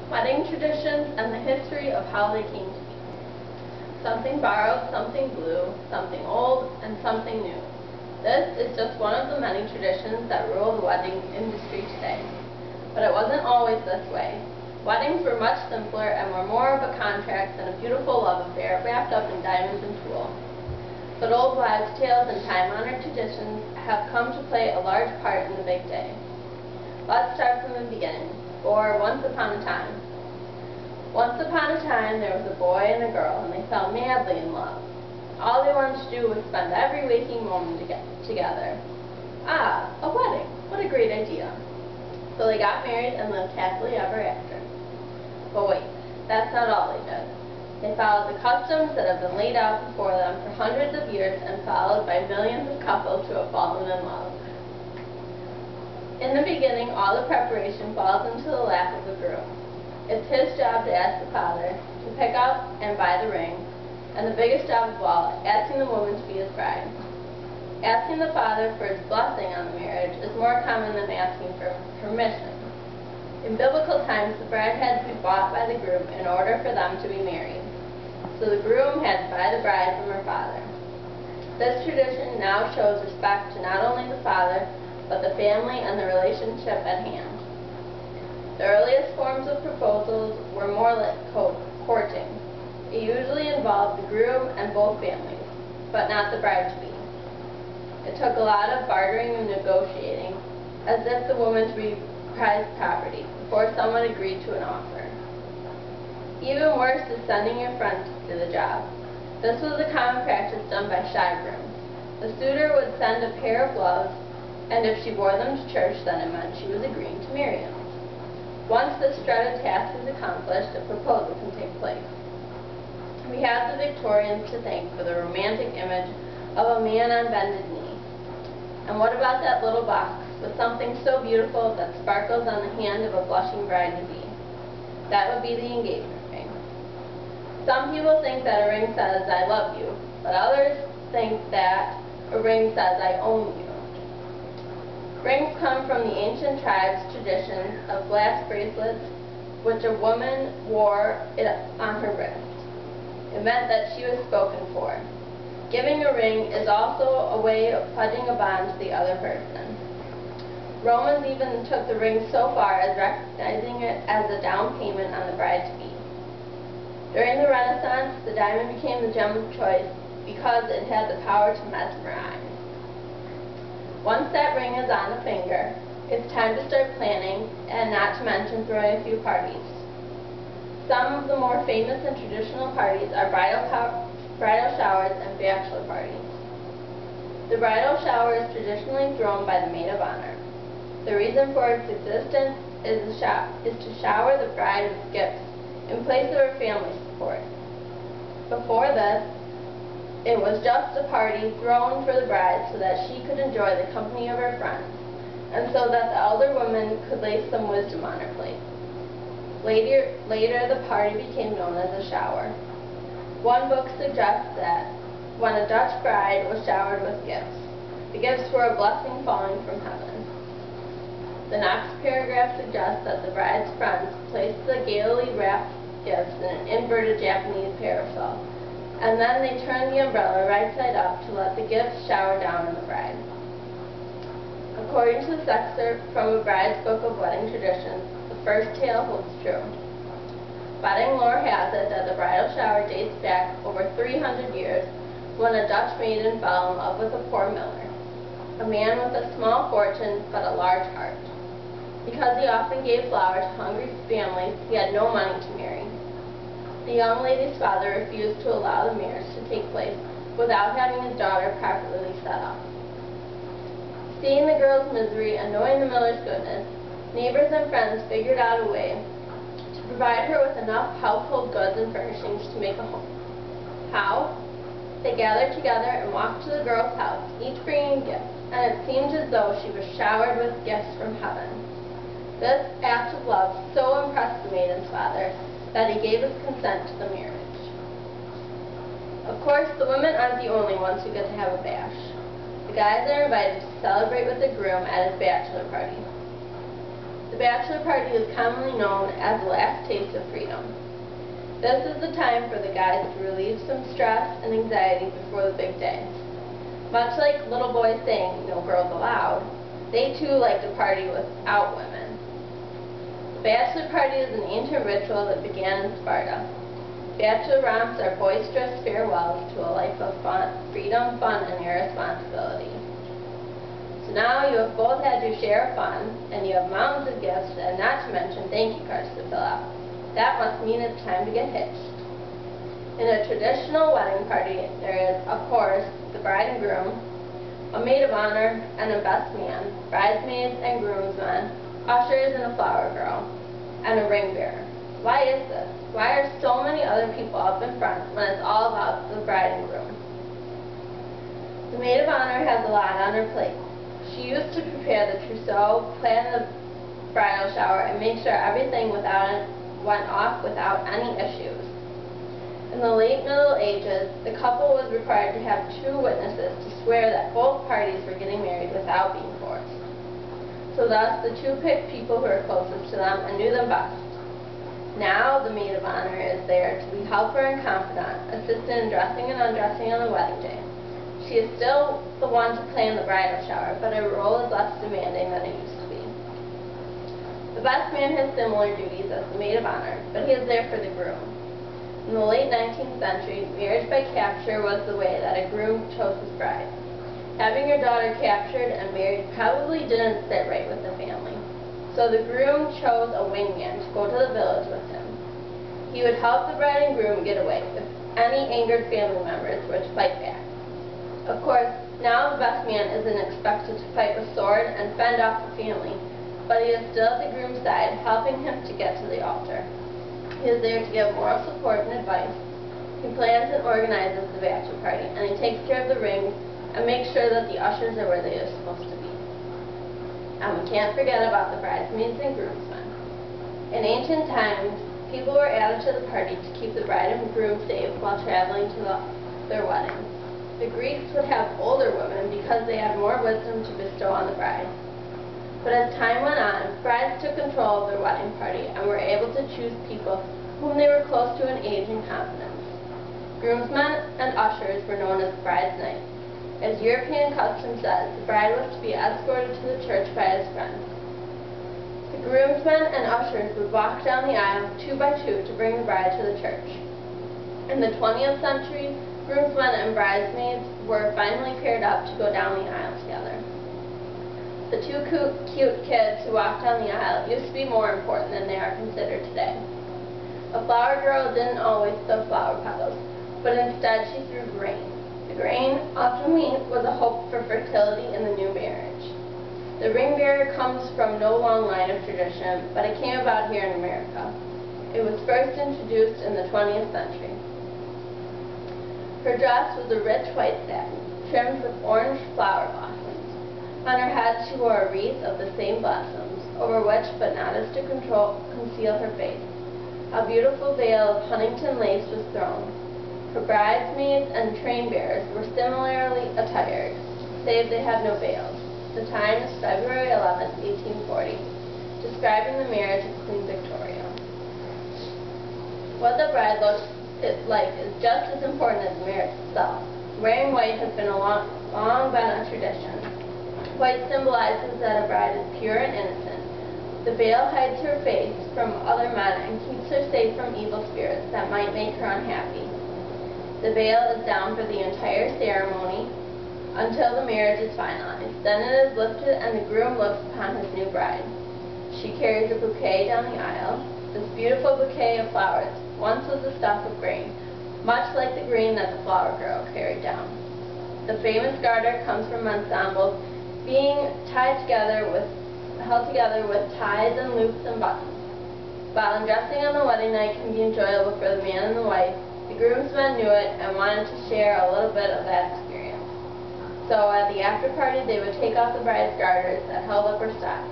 Wedding traditions and the history of how they came to be. Something borrowed, something blue, something old, and something new. This is just one of the many traditions that rule the wedding industry today. But it wasn't always this way. Weddings were much simpler and were more of a contract than a beautiful love affair wrapped up in diamonds and tulle. But old wives' tales and time-honored traditions have come to play a large part in the big day. Let's start from the beginning, or once upon a time. Once upon a time, there was a boy and a girl, and they fell madly in love. All they wanted to do was spend every waking moment together. Ah, a wedding! What a great idea. So they got married and lived happily ever after. But wait, that's not all they did. They followed the customs that have been laid out before them for hundreds of years and followed by millions of couples who have fallen in love. In the beginning, all the preparation falls into the lap of the groom. It's his job to ask the father to pick out and buy the ring, and the biggest job of all, asking the woman to be his bride. Asking the father for his blessing on the marriage is more common than asking for permission. In biblical times, the bride had to be bought by the groom in order for them to be married. So the groom had to buy the bride from her father. This tradition now shows respect to not only the father, but the family and the relationship at hand. The earliest forms of proposals were more like courting. It usually involved the groom and both families, but not the bride-to-be. It took a lot of bartering and negotiating, as if the woman to be prized property, before someone agreed to an offer. Even worse is sending your friends to do the job. This was a common practice done by shy grooms. The suitor would send a pair of gloves, and if she wore them to church, then it meant she was agreeing to marry him. Once this dreaded task is accomplished, a proposal can take place. We have the Victorians to thank for the romantic image of a man on bended knee. And what about that little box with something so beautiful that sparkles on the hand of a blushing bride-to-be? That would be the engagement ring. Some people think that a ring says, "I love you," but others think that a ring says, "I own you." Rings come from the ancient tribes' tradition of glass bracelets which a woman wore on her wrist. It meant that she was spoken for. Giving a ring is also a way of pledging a bond to the other person. Romans even took the ring so far as recognizing it as a down payment on the bride-to-be. During the Renaissance, the diamond became the gem of choice because it had the power to mesmerize. Once that ring is on the finger, it's time to start planning, and not to mention throwing a few parties. Some of the more famous and traditional parties are bridal showers and bachelor parties. The bridal shower is traditionally thrown by the maid of honor. The reason for its existence is to shower the bride with gifts in place of her family support. Before this, it was just a party thrown for the bride so that she could enjoy the company of her friends, and so that the elder woman could lay some wisdom on her plate. Later the party became known as a shower. One book suggests that when a Dutch bride was showered with gifts, the gifts were a blessing falling from heaven. The next paragraph suggests that the bride's friends placed the gaily wrapped gifts in an inverted Japanese parasol, and then they turned the umbrella right side up to let the gifts shower down on the bride. According to this excerpt from a bride's book of wedding traditions, the first tale holds true. Wedding lore has it that the bridal shower dates back over 300 years when a Dutch maiden fell in love with a poor miller, a man with a small fortune but a large heart. Because he often gave flowers to hungry families, he had no money to marry. The young lady's father refused to allow the marriage to take place without having his daughter properly set up. Seeing the girl's misery and knowing the miller's goodness, neighbors and friends figured out a way to provide her with enough household goods and furnishings to make a home. How? They gathered together and walked to the girl's house, each bringing gifts, and it seemed as though she was showered with gifts from heaven. This act of love so impressed the maiden's father that he gave his consent to the marriage. Of course, the women aren't the only ones who get to have a bash. The guys are invited to celebrate with the groom at his bachelor party. The The bachelor party is commonly known as the last taste of freedom. This is the time for the guys to relieve some stress and anxiety before the big day. Much like little boys saying, "No girls allowed," they too like to party without women. The bachelor party is an ancient ritual that began in Sparta. Bachelor romps are boisterous farewells to a life of fun, freedom, fun, and irresponsibility. So now you have both had your share of fun, and you have mountains of gifts, and not to mention thank you cards to fill out. That must mean it's time to get hitched. In a traditional wedding party, there is, of course, the bride and groom, a maid of honor, and a best man, bridesmaids and groomsmen, ushers and a flower girl, and a ring bearer. Why is this? Why are so many other people up in front when it's all about the bride and groom? The maid of honor has a lot on her plate. She used to prepare the trousseau, plan the bridal shower, and make sure everything went off without any issues. In the late Middle Ages, the couple was required to have 2 witnesses to swear that both parties were getting married without being forced. So thus, the 2 picked people who were closest to them and knew them best. Now, the maid of honor is there to be helper and confidant, assistant in dressing and undressing on the wedding day. She is still the one to plan the bridal shower, but her role is less demanding than it used to be. The best man has similar duties as the maid of honor, but he is there for the groom. In the late 19th century, marriage by capture was the way that a groom chose his bride. Having your daughter captured and married probably didn't sit right with the family. So the groom chose a wingman to go to the village with him. He would help the bride and groom get away if any angered family members were to fight back. Of course, now the best man isn't expected to fight with sword and fend off the family, but he is still at the groom's side, helping him to get to the altar. He is there to give moral support and advice. He plans and organizes the bachelor party, and he takes care of the rings and makes sure that the ushers are where they are supposed to be. And we can't forget about the bridesmaids and groomsmen. In ancient times, people were added to the party to keep the bride and groom safe while traveling to their weddings. The Greeks would have older women because they had more wisdom to bestow on the bride. But as time went on, brides took control of their wedding party and were able to choose people whom they were close to in age and confidence. Groomsmen and ushers were known as bridesmaids. As European custom says, the bride was to be escorted to the church by his friends. The groomsmen and ushers would walk down the aisle 2 by 2 to bring the bride to the church. In the 20th century, groomsmen and bridesmaids were finally paired up to go down the aisle together. The 2 cute kids who walked down the aisle used to be more important than they are considered today. A flower girl didn't always throw flower petals, but instead she threw grain. The grain ultimately was a hope for fertility in the new marriage. The ring bearer comes from no long line of tradition, but it came about here in America. It was first introduced in the 20th century. Her dress was a rich white satin, trimmed with orange flower blossoms. On her head she wore a wreath of the same blossoms, over which, but not as to conceal her face, a beautiful veil of Huntington lace was thrown. Her bridesmaids and train bearers were similarly attired, save they had no veils. The time is February 11, 1840, describing the marriage of Queen Victoria. What the bride looks like is just as important as the marriage itself. Wearing white has been long been a tradition. White symbolizes that a bride is pure and innocent. The veil hides her face from other men and keeps her safe from evil spirits that might make her unhappy. The veil is down for the entire ceremony until the marriage is finalized. Then it is lifted and the groom looks upon his new bride. She carries a bouquet down the aisle. This beautiful bouquet of flowers once was the stuff of grain, much like the grain that the flower girl carried down. The famous garter comes from ensembles being held together with ties and loops and buttons. While undressing on the wedding night can be enjoyable for the man and the wife, the groomsmen knew it and wanted to share a little bit of that experience. So at the after party, they would take off the bride's garters that held up her stockings.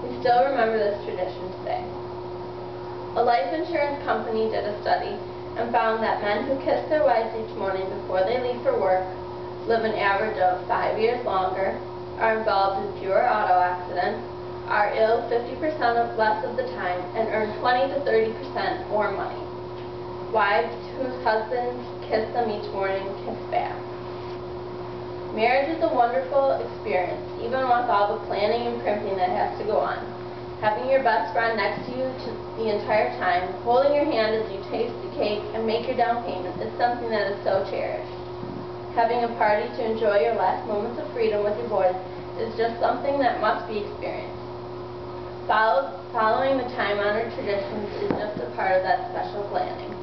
We still remember this tradition today. A life insurance company did a study and found that men who kiss their wives each morning before they leave for work live an average of 5 years longer, are involved in fewer auto accidents, are ill 50% less of the time and earn 20 to 30% more money. Wives whose husbands kiss them each morning kiss back. Marriage is a wonderful experience, even with all the planning and primping that has to go on. Having your best friend next to you the entire time, holding your hand as you taste the cake and make your down payment is something that is so cherished. Having a party to enjoy your last moments of freedom with your boys is just something that must be experienced. Following the time-honored traditions is just a part of that special planning.